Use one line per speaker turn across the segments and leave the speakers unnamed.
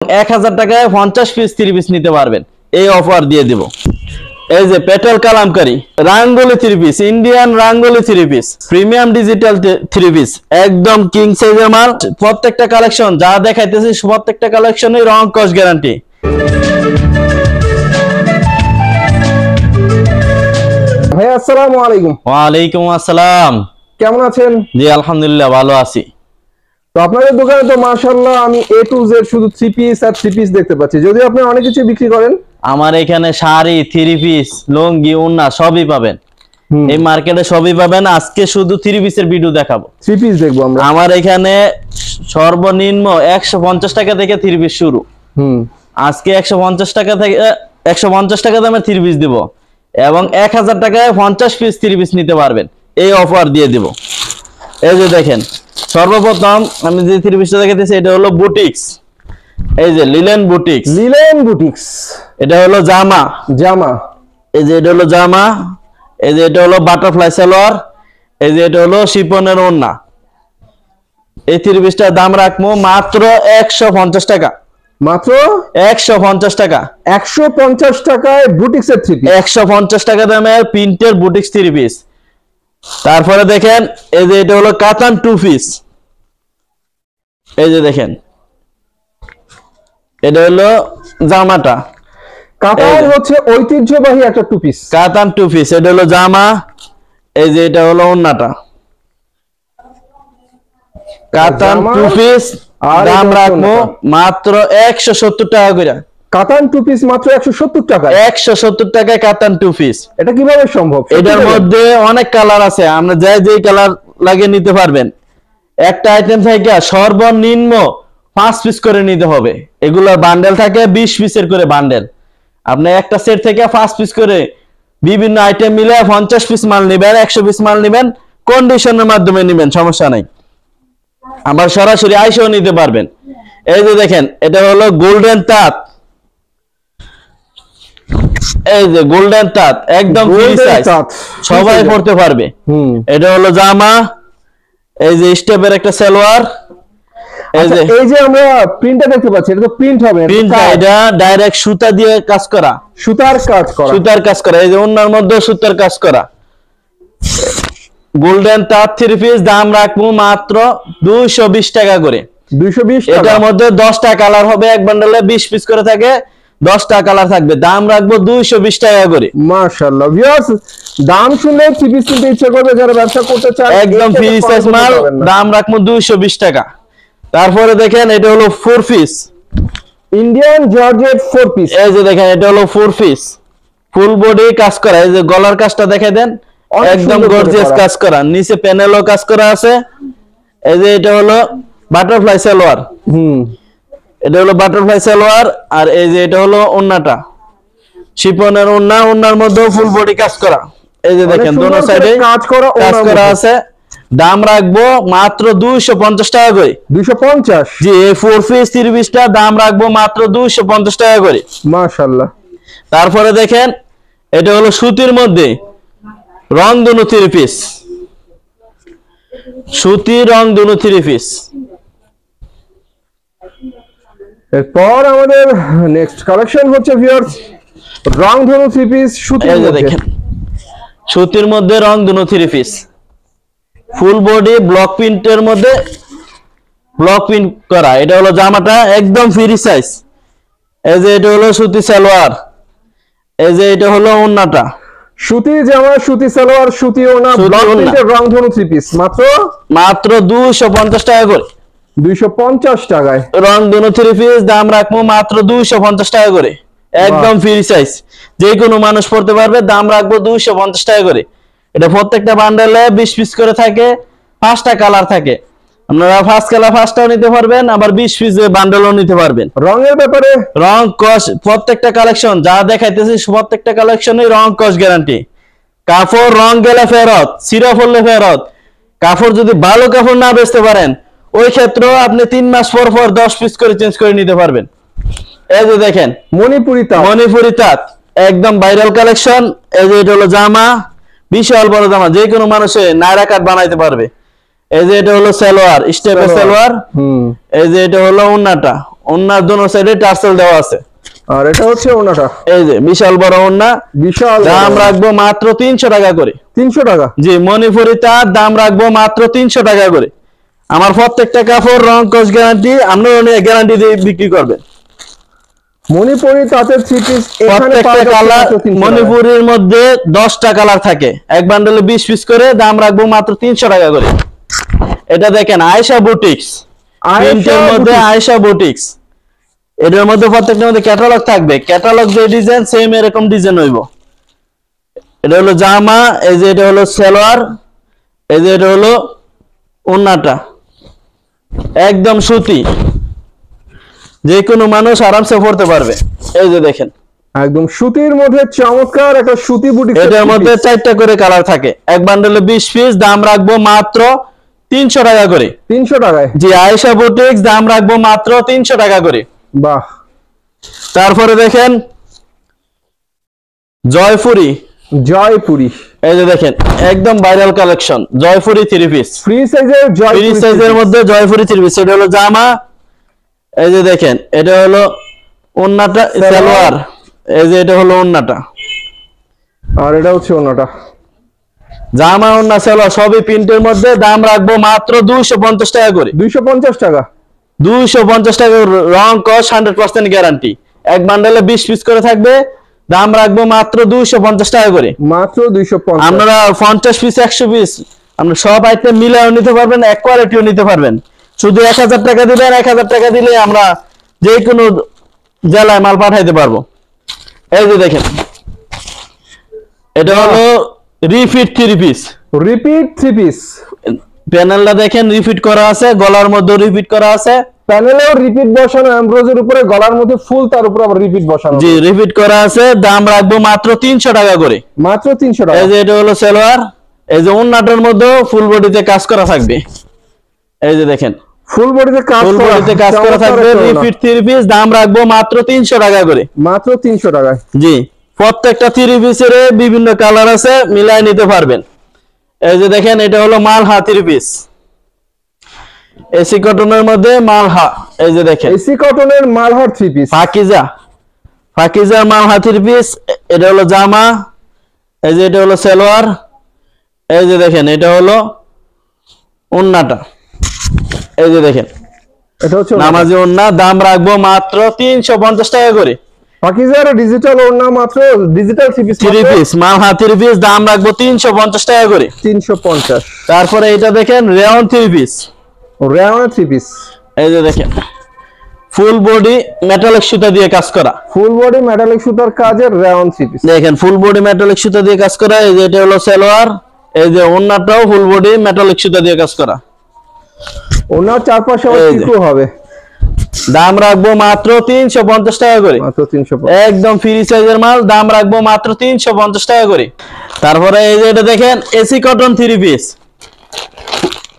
1000 টাকায় 50 piece 3 piece নিতে পারবেন। এই অফার দিয়ে দিব। এই যে petrol Kalamkari rangoli 3 piece, Indian rangoli 3 piece, premium digital 3 piece, একদম কিং সাইজের মাল। প্রত্যেকটা কালেকশন যা দেখাইতেছি প্রত্যেকটা কালেকশনই রং কস গ্যারান্টি।
ভাই আসসালামু আলাইকুম।
ওয়ালাইকুম আসসালাম।
কেমন আছেন?
জি আলহামদুলিল্লাহ ভালো আছি।
তো আপনাদের দোকানে তো মাশাআল্লাহ আমি A to Z শুধু 3 পিস আর 3 পিস দেখতে পাচ্ছি। যদিও আপনি অনেক কিছু বিক্রি করেন।
আমার এখানে শাড়ি, 3 পিস, লুঙ্গি, ওড়না সবই পাবেন। এই মার্কেটে সবই পাবেন। আজকে শুধু 3 পিসের ভিডিও দেখাবো।
3 পিস দেখবো আমরা।
আমার এখানে সর্বনিম্ন 150 টাকা থেকে 3 পিস শুরু। আজকে 150 টাকা থেকে 150 টাকা দামের 3 পিস দিব এবং 1000 টাকায় 50 পিস 3 পিস নিতে পারবেন। এই অফার দিয়ে দিব। এই যে দেখেন, সর্বপ্রথম আমি যে 3 পিসটা দেখাইতেছি এটা হলো বুটিক্স। এই যে লিলেন বুটিক্স,
লিলেন বুটিক্স।
এটা হলো জামা। এই যে এটা হলো জামা। এই যে এটা হলো বাটারফ্লাই সালোয়ার। এই যে এটা হলো শিফনের ওড়না। এই 3 পিসটার দাম রাখবো মাত্র 150 টাকা।
মাত্র
150 টাকা।
150 টাকায় বুটিক্সের 3 পিস।
150 টাকা দামের প্রিন্টের বুটিক্স 3 পিস। তারপরে দেখেন এই যে এটা হলো কাতান 2 পিস। এই যে দেখেন এটা হলো জামাটা।
কাতান হচ্ছে ঐতিহ্যবাহী একটা 2 পিস।
কাতান 2 পিস, এটা হলো জামা। এই যে এটা হলো ওড়নাটা। কাতান 2 পিস দাম রাখবো মাত্র 170 টাকা করে।
কাতান 2 পিস মাত্র 170 টাকা।
170 টাকায় কাতান 2 পিস।
এটা কিভাবে সম্ভব?
এটার মধ্যে অনেক কালার আছে, আমরা যেই কালার লাগে নিতে পারবেন। একটা আইটেম থেকে সর্বনিম্ন 5 পিস করে নিতে হবে। এগুলোর বান্ডেল থাকে 20 পিসের করে বান্ডেল। আপনি একটা সেট থেকে 5 পিস করে বিভিন্ন আইটেম মিলে 50 পিস মাল নেবেন, 100 পিস মাল নেবেন, কন্ডিশনের মাধ্যমে নেবেন, সমস্যা নাই। আবার সরাসরি আইসেও নিতে পারবেন। এই যে দেখেন এটা হলো গোল্ডেন তাঁত। এই যে গোল্ডেন তাঁত একদম ফ্রি সাইজ, সবাই পড়তে পারবে। এটা হলো জামা। এই যে স্টেপের একটা সালোয়ার।
এই যে আমরা প্রিন্টটা দেখতে পাচ্ছি, এটা তো প্রিন্ট হবে।
এটা ডাইরেক্ট সুতা দিয়ে কাজ করা,
সুতার কাজ করা।
এই যে ওনার মধ্যে সুতার কাজ করা। গোল্ডেন তাঁত 3 পিস দাম রাখবো মাত্র 220 টাকা করে।
220 টাকা।
এটার মধ্যে 10টা কালার হবে, এক বান্ডেলে 20 পিস করে থাকে, 10টা কালার থাকবে। দাম রাখবো 220 টাকা করে।
মাশাআল্লাহ ভিউয়ার্স, দাম শুনলে 3 পিস কিনতে ইচ্ছে করবে যারা ব্যবসা করতে চায়।
একদম ফ্রি সাইজ মাল, দাম রাখবো 220 টাকা। তারপরে দেখেন এটা হলো 4 পিস
ইন্ডিয়ান জর্জেট 4 পিস।
এই যে দেখেন এটা হলো 4 পিস ফুল বডি কাজ করা। এই যে গলার কাজটা দেখাই দেন, একদম গর্জিয়াস কাজ করা, নিচে প্যানেলও কাজ করা আছে। এই যে এটা হলো বাটারফ্লাই সালোয়ার। এটা হলো বাটারফ্লাই সালোয়ার। আর এই যে এটা হলো ওড়নাটা, শিফনের ওড়না, ওড়নার মধ্যেও ফুল বডি কাজ করা। এই যে দেখেন দোনো সাইডে কাজ করা আছে। দাম রাখবো মাত্র 250 টাকা করে।
250?
জি, এই 4 পিস 3 পিসটা দাম রাখবো মাত্র 250 টাকা করে।
মাশাআল্লাহ।
তারপরে দেখেন এটা হলো সুতির মধ্যে রংধনু 3 পিস। সুতি রংধনু 3 পিস।
এরপর আমাদের নেক্সট কালেকশন হচ্ছে ভিউয়ার্স রংধনু 3 পিস সুতির মধ্যে।
দেখেন সুতির মধ্যে রংধনু 3 পিস ফুল বডি ব্লক প্রিন্টের মধ্যে ব্লক প্রিন্ট করা। এটা হলো জামাটা একদম ফ্রি সাইজ। এই যে এটা হলো সুতি সালোয়ার। এই যে এটা হলো ওড়নাটা,
সুতি জামা, সুতি সালোয়ার, সুতি ওড়না, ব্লক প্রিন্টের রংধনু 3 পিস মাত্র 250 টাকা করে। 250 টাকায়
রংধনু 3 পিস দাম রাখবো মাত্র 250 টাকা করে। একদম ফ্রি সাইজ, যে কোনো মানুষ পড়তে পারবে। দাম রাখবো 250 টাকা করে। এটা প্রত্যেকটা বান্ডেলে 20 পিস করে থাকে, 5টা কালার থাকে। আপনারা ফার্স্ট কালার ফার্স্টটাও নিতে পারবেন, আবার 20 পিস বান্ডেলও নিতে পারবেন।
রঙের ব্যাপারে
রং কস প্রত্যেকটা কালেকশন যা দেখাইতেছি প্রত্যেকটা কালেকশনই রং কস গ্যারান্টি। কাপড় রং গেলে ফেরত, ছিঁড়া পড়লে ফেরত। কাপড় যদি ভালো কাপড় না বেচতে পারেন ওই ক্ষেত্রেও আপনি 3 মাস পর 10 পিস করে চেঞ্জ করে নিতে পারবেন। এই যে দেখেন মণিপুরি তাঁত একদম ভাইরাল কালেকশন। এই যে এটা হলো জামা, বিশাল বড় জামা, যে কোনো মানুষে নায়রা কাট বানাইতে পারবে। এই যে এটা হলো সালোয়ার, স্টেপের সালোয়ার। এই যে এটা হলো ওড়নাটা, ওন্নার দোনো সাইডে টার্সেল দেওয়া আছে।
আর এটা হচ্ছে ওন্নাটা,
এই যে বিশাল বড় ওন্না,
বিশাল।
দাম রাখবো মাত্র 300 টাকা করে।
300 টাকা?
জি, মণিপুরি তার দাম রাখবো মাত্র 300 টাকা করে। আমার প্রত্যেকটা কাপড় রং কস গ্যারান্টি, আপনারা গ্যারান্টি দিয়ে বিক্রি করবেন।
মণিপুরি তাঁতের থ্রি পিস এখানে
প্রত্যেকটা কালার, মণিপুরের মধ্যে 10টা কালার থাকে, এক বান্ডেলে 20 পিস করে, দাম রাখবো মাত্র 300 টাকা করে। এটা দেখেন আয়েশা বুটিক্স, প্রিন্টের মধ্যে আয়েশা বুটিক্স। এটার মধ্যে প্রত্যেকটার মধ্যে ক্যাটালগ থাকবে, ক্যাটালগ যে ডিজাইন সেম এরকম ডিজাইন হইব। এটা হলো জামা, এই যে এটা হলো সালোয়ার, এই যে এটা হলো ওন্নাটা, একদম সুতি, যে কোনো মানুষ আরামসে পড়তে পারবে। এই যে দেখেন
একদম সুতির মধ্যে চমৎকার একটা সুতি বুটিক।
এটার মধ্যে 4টা করে কালার থাকে, এক বান্ডেলে 20 পিস, দাম রাখবো মাত্র 300 টাকা করে।
300 টাকায়?
জি, আয়েশা বুটিক্স, দাম রাখবো মাত্র 300 টাকা করে।
বাহ।
তারপরে দেখেন জয়পুরি,
জয়পুরি,
এই যে দেখেন একদম viral collection, Jaipuri 3 piece,
free সাইজের,
ফ্রি সাইজের মধ্যে জয়পুরি 3 পিস। এটা হলো জামা, এই যে দেখেন এটা হলো ওন্নাটা, সালোয়ার, এই যে এটা হলো ওন্নাটা,
আর এটা হচ্ছে ওন্নাটা।
জামা ওন্না সালোয়ার সবই প্রিন্টের মধ্যে, দাম রাখবো মাত্র 250 টাকা করে।
250 টাকা?
250 টাকা, রং কস 100% গ্যারান্টি। এক বান্ডেলে 20 পিস করে থাকবে, দাম রাখবো মাত্র 250 টাকা করে।
মাত্র 250?
আপনারা 50 পিস 100 পিস আপনারা সব আইটেম মিলাও নিতে পারবেন, এক কোয়ালিটিও নিতে পারবেন। শুধু 1000 টাকা দিবেন, 1000 টাকা দিলে আমরা যে কোনো জেলায় মাল পাঠাইতে পারবো। এই যে দেখেন এটা হলো রিফিট 3 পিস,
রিপিট 3 পিস।
প্যানেলটা দেখেন রিপিট করা আছে, গলার মধ্যে রিপিট করা আছে,
প্যানেলেও রিপিট বসানো, এমব্রয়ডারির উপরে, গলার মধ্যে ফুল, তার উপর আবার রিপিট বসানো।
জি, রিপিট করা আছে, দাম রাখবো মাত্র 300 টাকা করে।
মাত্র 300 টাকা?
এই যে এটা হলো সালোয়ার, এই যে ওন্নাটার মধ্যে ফুল বডিতে কাজ করা থাকবে, এই যে দেখেন
ফুল বডিতে কাজ করা,
ফুল বডিতে কাজ করা থাকবে, রিপিট 3 পিস, দাম রাখবো মাত্র 300 টাকা করে।
মাত্র 300 টাকায়?
জি, প্রত্যেকটা 3 পিসের বিভিন্ন কালার আছে, মিলাই নিতে পারবেন। এই যে দেখেন এটা হলো মালহা 3 পিস, এসি কটনের মধ্যে মালহা, এই যে দেখেন
এসি কটনের মালহার 3 পিস,
পাকিজা, পাকিজার মালহা 3 পিস। এটা হলো জামা, এই যে এটা হলো সালোয়ার, এই যে দেখেন এটা হলো ওন্নাটা, এই যে দেখেন
এটা হচ্ছে
নামাজি ওন্না, দাম রাখবো মাত্র 350 টাকা করে।
পাকিজার ডিজিটাল ওন্না মাত্র, ডিজিটাল 3 পিস,
3 পিস মালহা 3 পিস, দাম রাখবো 350 টাকা করে।
350।
তারপরে এটা দেখেন রেওন 3 পিস,
রেওন 3 পিস,
এই যে দেখেন ফুল বডি মেটালিক সুতা দিয়ে কাজ করা,
ফুল বডি মেটালিক সুতার কাজের রেওন 3 পিস।
দেখেন ফুল বডি মেটালিক সুতা দিয়ে কাজ করা, এই যে এটা হলো সালোয়ার, এই যে ওন্নাটাও ফুল বডি মেটালিক সুতা দিয়ে কাজ করা,
ওনার চারপাশে টিকু হবে।
দাম রাখবো মাত্র 350 টাকা করে।
মাত্র 350,
একদম ফ্রি সাইজের মাল, দাম রাখবো মাত্র 350 টাকা করে। তারপরে এই যে এটা দেখেন এসি কটন 3 পিস,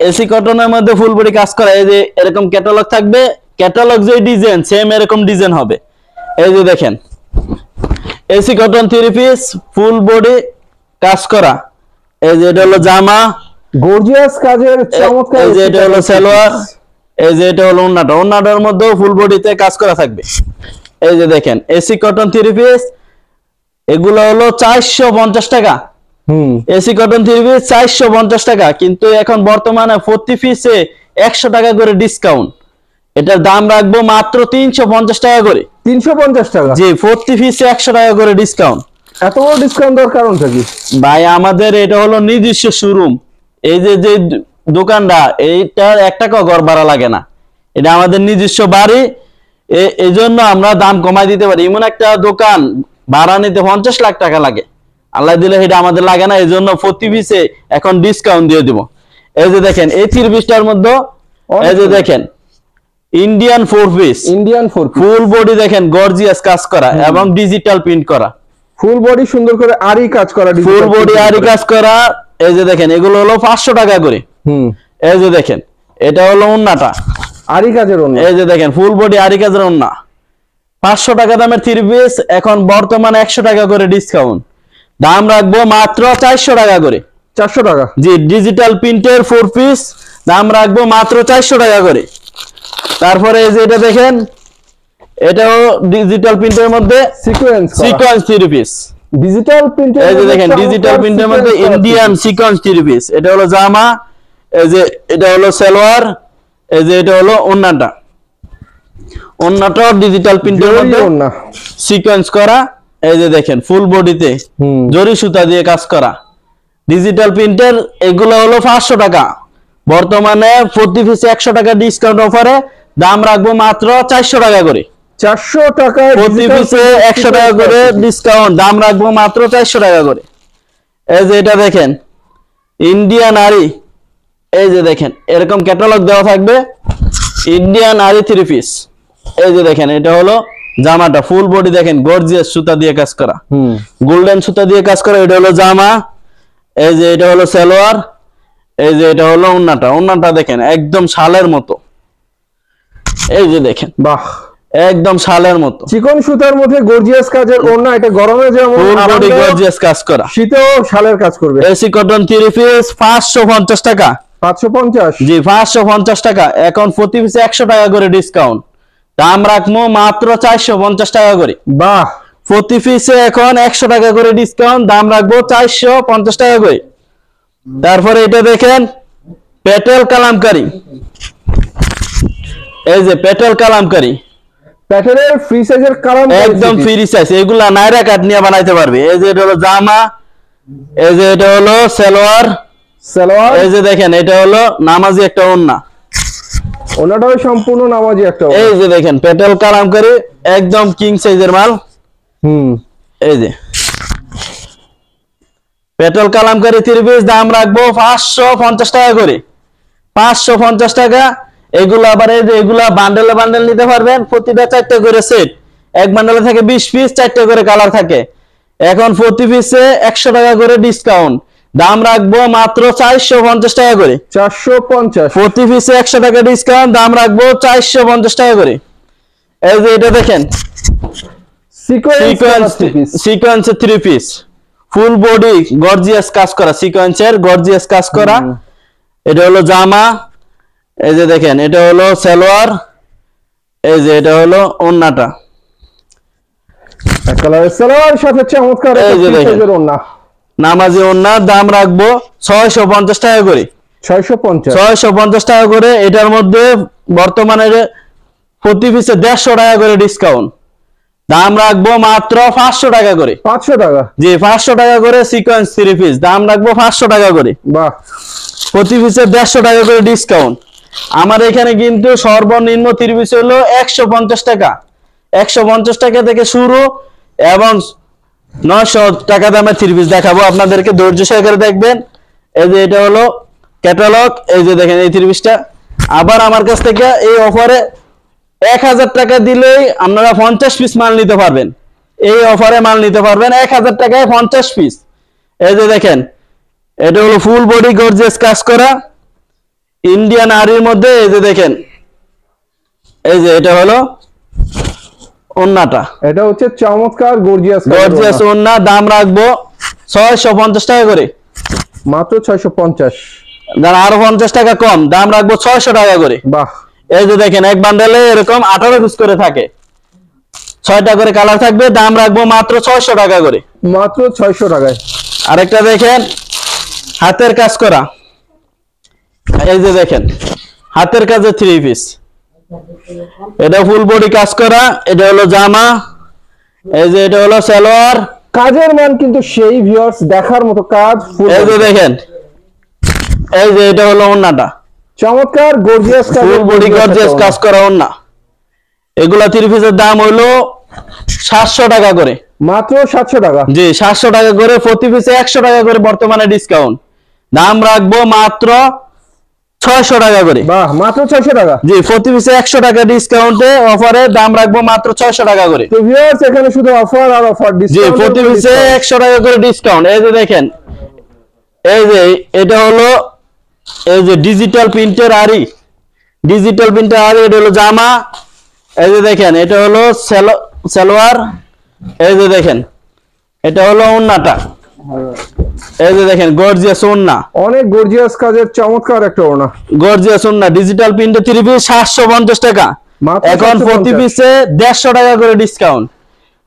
এসি কটনের মধ্যে ফুল বডি কাজ করা, এই যে এরকম ক্যাটালগ থাকবে, ক্যাটালগ যে ডিজাইন সেম এরকম ডিজাইন হবে। এই যে দেখেন AC cotton 3 piece, full body কাজ করা, এই যে এটা হলো জামা,
গর্জিয়াস কাজের চমৎকার,
এই যে এটা হলো সালোয়ার, এই যে এটা হলো ওন্নাটা, ওন্নাটার মধ্যেও ফুল বডিতে কাজ করা থাকবে। এই যে দেখেন এসি কটন 3 পিস, এগুলো হলো 450 টাকা। এসি কটন 3 পিস 450 টাকা, কিন্তু এখন বর্তমানে প্রতি পিসে 100 টাকা করে ডিসকাউন্ট, এটার দাম রাখবো মাত্র 350 টাকা করে।
350 টাকা?
জি, প্রতি পিসে 100 টাকা করে ডিসকাউন্ট।
এত বড় ডিসকাউন্ট দেওয়ার কারণটা কি
ভাই? আমাদের এটা হলো নিজস্ব শোরুম, এই যে যে দোকানটা, এইটার 1 টাকাও ঘর ভাড়া লাগে না, এটা আমাদের নিজস্ব বাড়ি, এই জন্য আমরা দাম কমাই দিতে পারি। এমন একটা দোকান ভাড়া নিতে 50 লাখ টাকা লাগে, আল্লাহ দিলে এটা আমাদের লাগে না, এই জন্য প্রতি পিসে এখন ডিসকাউন্ট দিয়ে দিব। এই যে দেখেন এই 3 পিসটার মধ্যে, এই যে দেখেন Indian 4 piece,
Indian 4 piece,
full body দেখেন গর্জিয়াস কাজ করা এবং ডিজিটাল প্রিন্ট করা,
ফুল বডি সুন্দর করে আরি কাজ করা,
ফুল বডি আরি কাজ করা। এই যে দেখেন এগুলো হলো 500 টাকা করে। এই যে দেখেন এটা হলো ওন্নাটা,
আরি কাজের ওন্না,
এই যে দেখেন ফুল বডি আরি কাজের ওন্না, 500 টাকা দামের 3 পিস, এখন বর্তমানে 100 টাকা করে ডিসকাউন্ট, দাম রাখবো মাত্র 400 টাকা করে।
400 টাকা?
জি, ডিজিটাল প্রিন্টের 4 পিস, দাম রাখবো মাত্র 400 টাকা করে। তারপরে এই যে এটা দেখেন এটাও ডিজিটাল প্রিন্টের মধ্যে সিকোয়েন্স 3 পিস।
ডিজিটাল প্রিন্টের
এই যে দেখেন ডিজিটাল প্রিন্টের মধ্যে ইন্ডিয়ান সিকোয়েন্স 3 পিস। এটা হলো জামা, এই যে এটা হলো সালোয়ার, এই যে এটা হলো ওন্নাটা। ওন্নাটাও ডিজিটাল প্রিন্টের মধ্যে সিকোয়েন্স করা। এই যে দেখেন ফুল বডিতে জরি সুতা দিয়ে কাজ করা ডিজিটাল প্রিন্টের। এগুলো হলো 500 টাকা। বর্তমানে প্রতি পিসে 100 টাকা ডিসকাউন্ট অফারে দাম রাখবো মাত্র 400 টাকা করে।
400 টাকা
প্রতি পিসে 100 টাকা করে ডিসকাউন্ট, দাম রাখবো মাত্র 400 টাকা করে। এই যে এটা দেখেন ইন্ডিয়ান আরি, এই যে দেখেন এরকম ক্যাটালগ দেওয়া থাকবে ইন্ডিয়ান আরি 3 পিস। এই যে দেখেন এটা হলো জামাটা, ফুল বডি দেখেন গর্জিয়াস সুতা দিয়ে কাজ করা, গোল্ডেন সুতা দিয়ে কাজ করা। এটা হলো জামা, এই যে এটা হলো সালোয়ার, এই যে এটা হলো ওন্নাটা। ওন্নাটা দেখেন একদম শালের মতো, এই যে দেখেন
বাহ
একদম শালের মতো
চিকন সুতার মধ্যে গর্জিয়াস কাজের ওন্না। এটা গরমে যেমন
ফুল বডি গর্জিয়াস কাজ করা,
শীতেও শালের কাজ করবে।
এসি কটন 3 পিস 550 টাকা।
550?
জি 550 টাকা। এখন প্রতি পিসে 100 টাকা করে ডিসকাউন্ট, দাম রাখবো মাত্র 450 টাকা করে।
বাহ
প্রতি পিসে এখন 100 টাকা করে ডিসকাউন্ট, দাম রাখবো 450 টাকা করে। তারপরে এটা দেখেন পেটেল কালামকারী, এই যে পেটেল কালামকারী,
প্যাটার্নের ফ্রি সাইজের কালামকারী
একদম ফ্রি সাইজ। এগুলা নাইরা কাট নিয়ে বানাইতে পারবে। এই যে এটা হলো জামা, এই যে এটা হলো সালোয়ার, এই যে দেখেন এটা হলো নামাজি একটা ওন্না।
ওন্নাটাও সম্পূর্ণ নামাজি একটা।
এই যে দেখেন পেটেল কালামকারী একদম কিং সাইজের মাল। এই যে পেটেল কালামকারী 3 পিস, দাম রাখবো 550 টাকা করে। 550 টাকা। এগুলো আবার এই যে এগুলা বান্ডেলে বান্ডেল নিতে পারবেন, প্রতিটা 4টা করে সেট। এক বান্ডেলে থাকে 20 পিস, 4টা করে কালার থাকে। এখন প্রতি পিসে 100 টাকা করে ডিসকাউন্ট, দাম রাখবো মাত্র 450 টাকা করে।
450?
প্রতি পিসে 100 টাকা ডিসকাউন্ট, দাম রাখবো 450 টাকা করে। এই যে এটা দেখেন সিকোয়েন্সের 3 পিস, ফুল বডি গর্জিয়াস কাজ করা, সিকোয়েন্সের গর্জিয়াস কাজ করা। এটা হলো জামা, এই যে দেখেন এটা হলো সালোয়ার, এই যে এটা হলো ওন্নাটা।
কালারের সালোয়ার সাথে চমৎকার ওন্না,
নামাজি ওন্না। দাম রাখবো 650 টাকা করে। 650 টাকা করে। এটার মধ্যে বর্তমানে প্রতি পিসে 150 টাকা করে ডিসকাউন্ট, দাম রাখবো মাত্র 500 টাকা করে।
500 টাকা?
জি 500 টাকা করে। সিকোয়েন্স 3 পিস, দাম রাখবো 500 টাকা করে।
বাহ
প্রতি পিসে 150 টাকা করে ডিসকাউন্ট। আমার এখানে কিন্তু সর্বনিম্ন 3 পিস হলো 150 টাকা। 150 টাকা থেকে শুরু এবং 900 টাকা দামের 3 পিস দেখাবো আপনাদেরকে, ধৈর্য সহকারে দেখবেন। এই যে এটা হলো ক্যাটালগ, এই যে দেখেন এই 3 পিসটা। আবার আমার কাছ থেকে এই অফারে 1000 টাকা দিলেই আপনারা 50 পিস মাল নিতে পারবেন। এই অফারে মাল নিতে পারবেন 1000 টাকায় 50 পিস। এই যে দেখেন এটা হলো ফুল বডি গর্জিয়াস কাজ করা ইন্ডিয়ান আরির মধ্যে। এই যে দেখেন এই যে এটা হলো ওন্নাটা,
এটা হচ্ছে চমৎকার
গর্জিয়াস ওন্না। দাম রাখবো 650 টাকা করে।
মাত্র 650?
আরো 50 টাকা কম, দাম রাখবো 600 টাকা করে।
বাহ
এই যে দেখেন এক বান্ডেলে এরকম 18 পিস করে থাকে, 6টা করে কালার থাকবে, দাম রাখবো মাত্র 600 টাকা করে।
মাত্র 600 টাকায়।
আরেকটা দেখেন হাতের কাজ করা, এই যে দেখেন হাতের কাজে 3 পিস। এটা ফুল বডি কাজ করা, এটা হলো জামা, এই যে এটা হলো সালোয়ার।
কাজের মান কিন্তু সেই ভিউয়ার্স দেখার মতো কাজ।
এই যে দেখেন এই যে এটা হলো ওন্নাটা,
চমৎকার গর্জিয়াস কাজ,
ফুল বডি গর্জিয়াস কাজ করা ওন্না। এগুলা 3 পিসের দাম হলো 700 টাকা করে।
মাত্র 700 টাকা?
জি 700 টাকা করে। প্রতি পিসে 100 টাকা করে বর্তমানে ডিসকাউন্ট, দাম রাখবো মাত্র 600 টাকা করে।
বাহ মাত্র 600 টাকা?
জি প্রতি পিসে 100 টাকা ডিসকাউন্টে অফারে দাম রাখবো মাত্র 600 টাকা করে।
তো ভিউয়ার্স এখানে শুধু অফার আর অফার, ডিসকাউন্ট।
জি প্রতি পিসে 100 টাকা করে ডিসকাউন্ট। এই যে দেখেন এই যে এটা হলো এই যে ডিজিটাল প্রিন্টের আরি, ডিজিটাল প্রিন্টের আরি। এটা হলো জামা, এই যে দেখেন এটা হলো সালোয়ার, এই যে দেখেন এটা হলো ওন্নাটা, এই যে দেখেন গর্জিয়াস ওন্না,
অনেক গর্জিয়াস কাজের চমৎকার একটা ওন্না,
গর্জিয়াস ওন্না। ডিজিটাল প্রিন্টের 3 পিস 750 টাকা। এখন প্রতি পিসে 150 টাকা করে ডিসকাউন্ট।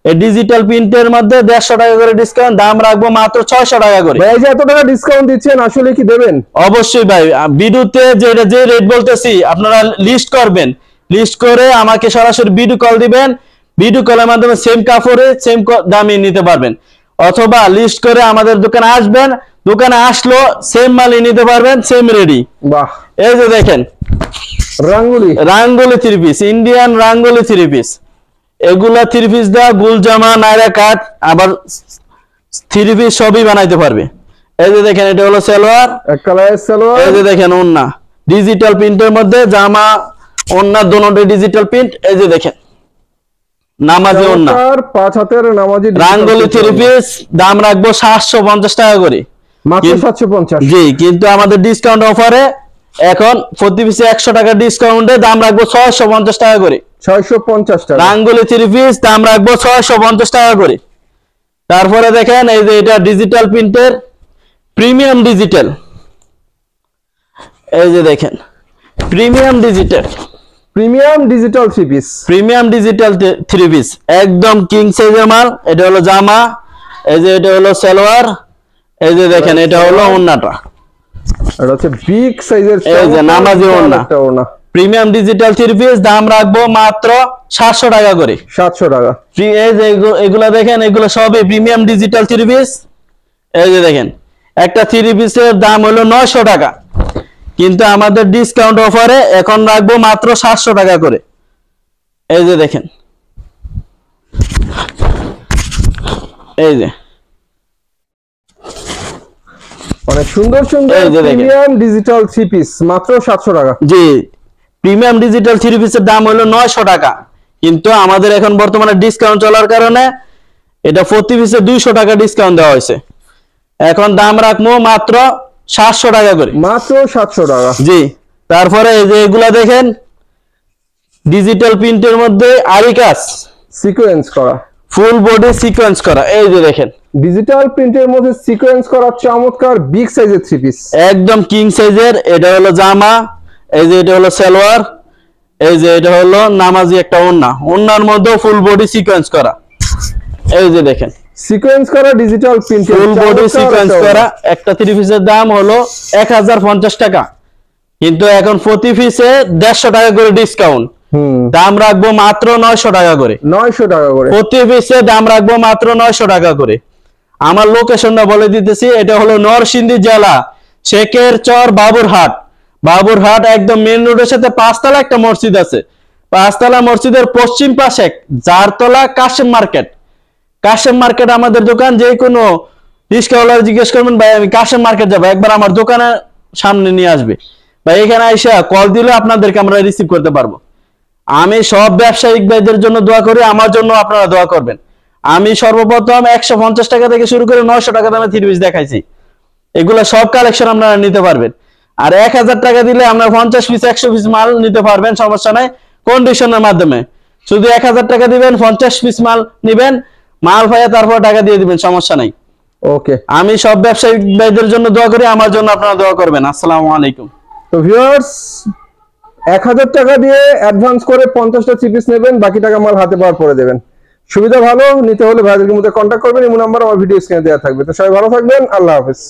এই ডিজিটাল প্রিন্টের মধ্যে 150 টাকা করে ডিসকাউন্ট, দাম রাখবো মাত্র 600 টাকা করে।
ভাই এই যে এত টাকা ডিসকাউন্ট দিচ্ছেন আসলে কি দেবেন?
অবশ্যই ভাই, ভিডিওতে যে রেট বলতেছি আপনারা লিস্ট করবেন, লিস্ট করে আমাকে সরাসরি ভিডিও কল দিবেন, ভিডিও কলের মাধ্যমে সেম কাপড়ে সেম দামে নিতে পারবেন। অথবা লিস্ট করে আমাদের দোকানে আসবেন, দোকানে আসলো সেম মালই নিতে পারবেন, সেম রেডি।
বাহ,
এই যে দেখেন রাঙ্গুলি 3 পিস, ইন্ডিয়ান রাঙ্গুলি 3 পিস। এগুলা 3 পিস দা গুল জামা, নাইরা কাট, আবার 3 পিস সবই বানাইতে পারবে। এই যে দেখেন এটা হলো সালোয়ার, এক কালারের সালোয়ার। এই যে দেখেন ওন্না, ডিজিটাল প্রিন্টের মধ্যে জামা ওন্না দুটোই ডিজিটাল প্রিন্ট। এই যে দেখেন নামাজি ওন্না, 5 হাতের নামাজি রাঙ্গুলি 3 পিস, দাম রাখবো 750 টাকা করে, মাত্র 750। জি, কিন্তু আমাদের ডিসকাউন্ট অফারে এখন প্রতি পিসে 100 টাকা ডিসকাউন্টে দাম রাখবো 650 টাকা করে। 650 টাকা রাঙ্গুলি 3 পিস, দাম রাখবো 650 টাকা করে। তারপরে দেখেন এই যে এটা ডিজিটাল প্রিন্টের প্রিমিয়াম ডিজিটাল, এই যে দেখেন premium digital 3 piece, premium digital 3 piece, একদম কিং সাইজের মাল। এটা হলো জামা, এই যে এটা হলো সালোয়ার, এই যে দেখেন এটা হলো ওন্নাটা, এটা হচ্ছে বিগ সাইজের, এই যে নামাজি ওন্না। প্রিমিয়াম ডিজিটাল 3 পিস, দাম রাখবো মাত্র 700 টাকা করে। 700 টাকা। এই যে এগুলা দেখেন, এগুলো সবই প্রিমিয়াম ডিজিটাল 3 পিস। এই যে দেখেন একটা 3 পিসের দাম হলো 900 টাকা, কিন্তু আমাদের ডিসকাউন্ট অফারে এখন রাখবো মাত্র 700 টাকা করে। এই যে দেখেন, এই যে অনেক সুন্দর সুন্দর প্রিমিয়াম ডিজিটাল 3 পিস, মাত্র 700 টাকা। জি, প্রিমিয়াম ডিজিটাল 3 পিসের দাম হলো 900 টাকা, কিন্তু আমাদের এখন বর্তমানে ডিসকাউন্ট চলার কারণে এটা প্রতি পিসে 200 টাকা ডিসকাউন্ট দেওয়া হয়েছে। এখন দাম রাখবো মাত্র 700 টাকা করে, মাত্র 700 টাকা। জি, তারপরে এই যে এগুলা দেখেন ডিজিটাল প্রিন্টের মধ্যে আরি কাজ সিকোয়েন্স করা, ফুল বডি সিকোয়েন্স করা। এই যে দেখেন ডিজিটাল প্রিন্টের মধ্যে সিকোয়েন্স করা চমৎকার বিগ সাইজের 3 পিস, একদম কিং সাইজের। এটা হলো জামা, এই যে এটা হলো সালোয়ার, এই যে এটা হলো নামাজি একটা ওন্না, ওন্নার মধ্যে ফুল বডি সিকোয়েন্স করা। এই যে দেখেন সিকোয়েন্স করা digital print, full body sequence করা। একটা 3 পিসের দাম হলো 1050 টাকা, কিন্তু এখন প্রতি পিসে 150 টাকা করে ডিসকাউন্ট, দাম রাখবো মাত্র 900 টাকা করে। 900 টাকা করে প্রতি পিসে দাম রাখবো মাত্র 900 টাকা করে। আমার লোকেশনটা বলে দিতেছি, এটা হলো নরসিংদী জেলা শেখের চর বাবুরহাট, বাবুরহাট একদম মেইন রোডের সাথে 5 তলা একটা মসজিদ আছে, 5 তলা মসজিদের পশ্চিম পাশে 4 তলা কাশেম মার্কেট। কাশেম মার্কেট আমাদের দোকান, যে কোনো রিস্কাওয়ালা জিজ্ঞেস করবেন ভাই আমি কাশেম মার্কেট যাবো, একবার আমার দোকানের সামনে নিয়ে আসবে ভাই, এখানে আইসা কল দিলে আপনাদেরকে আমরা রিসিভ করতে পারবো। আমি সব ব্যবসায়িক ভাইদের জন্য দোয়া করি, আমার জন্য আপনারা দোয়া করবেন। আমি সর্বপ্রথম 150 টাকা থেকে শুরু করে 900 টাকা দামে 3 পিস দেখাইছি, এগুলা সব কালেকশন আপনারা নিতে পারবেন। আর 1000 টাকা দিলে আমরা 50 পিস 100 পিস মাল নিতে পারবেন, সমস্যা নাই, কন্ডিশনের মাধ্যমে। শুধু 1000 টাকা দিবেন, 50 পিস মাল নিবেন, মাল পাইয়া তারপর টাকা দিয়ে দিবেন, সমস্যা নাই। ওকে, আমি সব ব্যবসায়িক ভাইদের জন্য দোয়া করি, আমার জন্য আপনারা দোয়া করবেন। আসসালামু আলাইকুম। তো ভিউয়ার্স, 1000 টাকা দিয়ে অ্যাডভান্স করে 50টা 3 পিস নেবেন, বাকি টাকা মাল হাতে পাওয়ার পরে দেবেন। সুবিধা ভালো নিতে হলে ভাইদের মধ্যে কন্ট্যাক্ট করবেন, এই নাম্বার আমার ভিডিও স্ক্রিনে দেওয়া থাকবে। তো সবাই ভালো থাকবেন, আল্লাহ হাফেজ।